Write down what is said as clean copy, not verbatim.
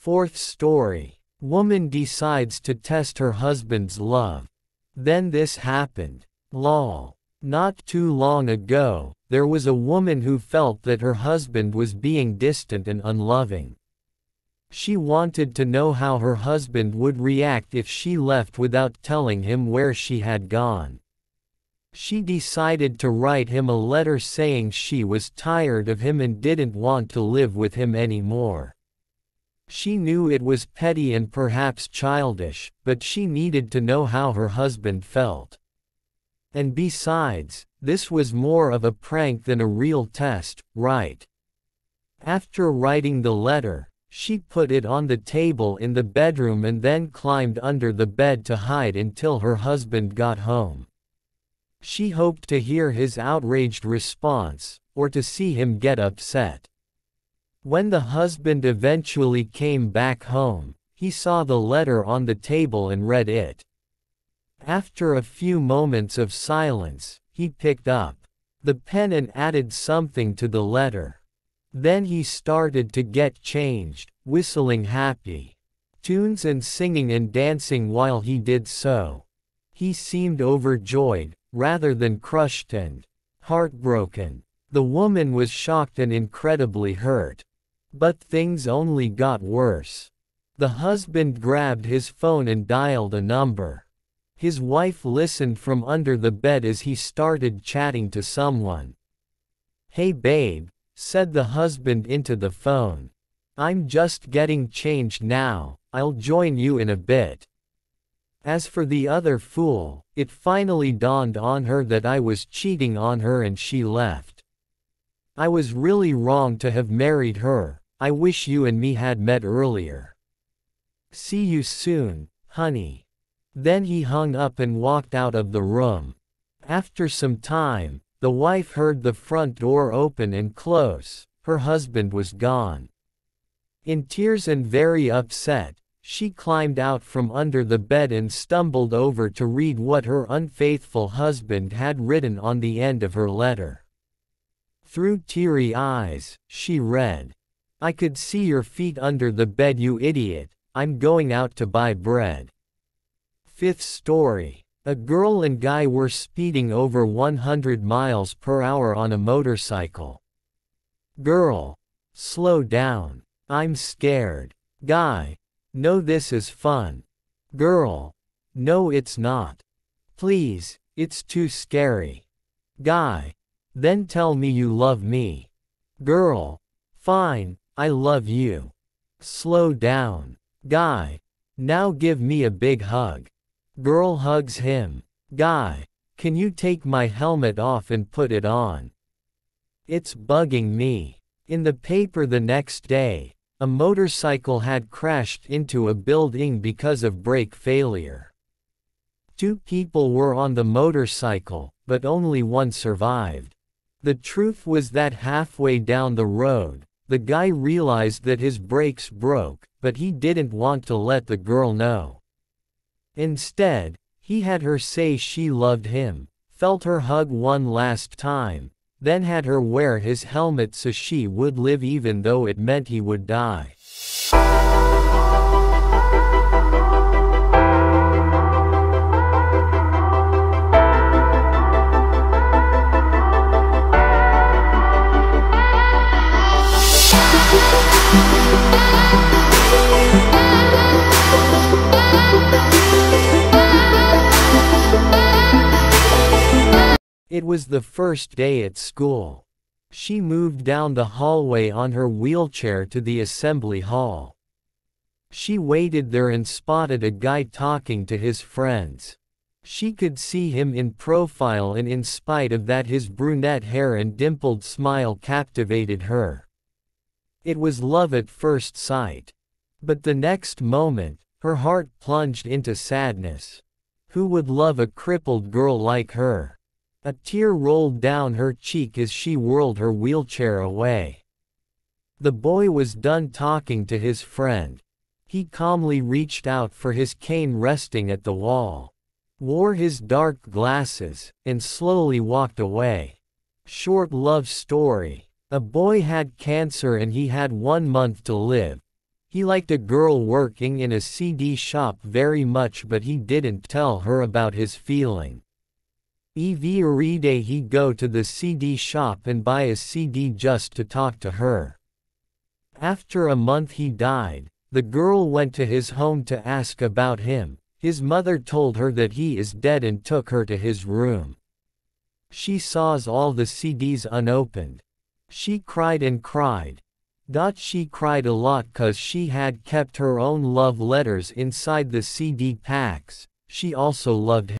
Fourth story. Woman decides to test her husband's love. Then this happened. Lol. Not too long ago, there was a woman who felt that her husband was being distant and unloving. She wanted to know how her husband would react if she left without telling him where she had gone. She decided to write him a letter saying she was tired of him and didn't want to live with him anymore. She knew it was petty and perhaps childish, but she needed to know how her husband felt. And besides, this was more of a prank than a real test, right? After writing the letter, she put it on the table in the bedroom and then climbed under the bed to hide until her husband got home. She hoped to hear his outraged response, or to see him get upset. When the husband eventually came back home, he saw the letter on the table and read it. After a few moments of silence, he picked up the pen and added something to the letter. Then he started to get changed, whistling happy tunes and singing and dancing while he did so. He seemed overjoyed, rather than crushed and heartbroken. The woman was shocked and incredibly hurt. But things only got worse. The husband grabbed his phone and dialed a number. His wife listened from under the bed as he started chatting to someone. "Hey babe," said the husband into the phone. "I'm just getting changed now, I'll join you in a bit." As for the other fool, it finally dawned on her that I was cheating on her and she left. I was really wrong to have married her. I wish you and me had met earlier. See you soon, honey. Then he hung up and walked out of the room. After some time, the wife heard the front door open and close. Her husband was gone. In tears and very upset, she climbed out from under the bed and stumbled over to read what her unfaithful husband had written on the end of her letter. Through teary eyes, she read, "I could see your feet under the bed, you idiot. I'm going out to buy bread." Fifth story. A girl and guy were speeding over 100 miles per hour on a motorcycle. Girl: "Slow down. I'm scared." Guy: "No, this is fun." Girl: "No, it's not. Please, it's too scary." Guy: "Then tell me you love me." Girl: "Fine, I love you. Slow down." Guy: "Now give me a big hug." Girl hugs him. Guy: "Can you take my helmet off and put it on? It's bugging me." In the paper the next day, a motorcycle had crashed into a building because of brake failure. 2 people were on the motorcycle, but only one survived. The truth was that halfway down the road, the guy realized that his brakes broke, but he didn't want to let the girl know. Instead, he had her say she loved him, felt her hug one last time, then had her wear his helmet so she would live even though it meant he would die. It was the first day at school. She moved down the hallway on her wheelchair to the assembly hall. She waited there and spotted a guy talking to his friends. She could see him in profile, and in spite of that his brunette hair and dimpled smile captivated her. It was love at first sight. But the next moment, her heart plunged into sadness. Who would love a crippled girl like her? A tear rolled down her cheek as she whirled her wheelchair away. The boy was done talking to his friend. He calmly reached out for his cane resting at the wall, wore his dark glasses, and slowly walked away. Short love story. A boy had cancer and he had 1 month to live. He liked a girl working in a CD shop very much, but he didn't tell her about his feeling. Every day he'd go to the CD shop and buy a CD just to talk to her. After a month he died. The girl went to his home to ask about him. His mother told her that he is dead and took her to his room. She saws all the CDs unopened. She cried and cried. She cried a lot 'cause she had kept her own love letters inside the CD packs. She also loved him.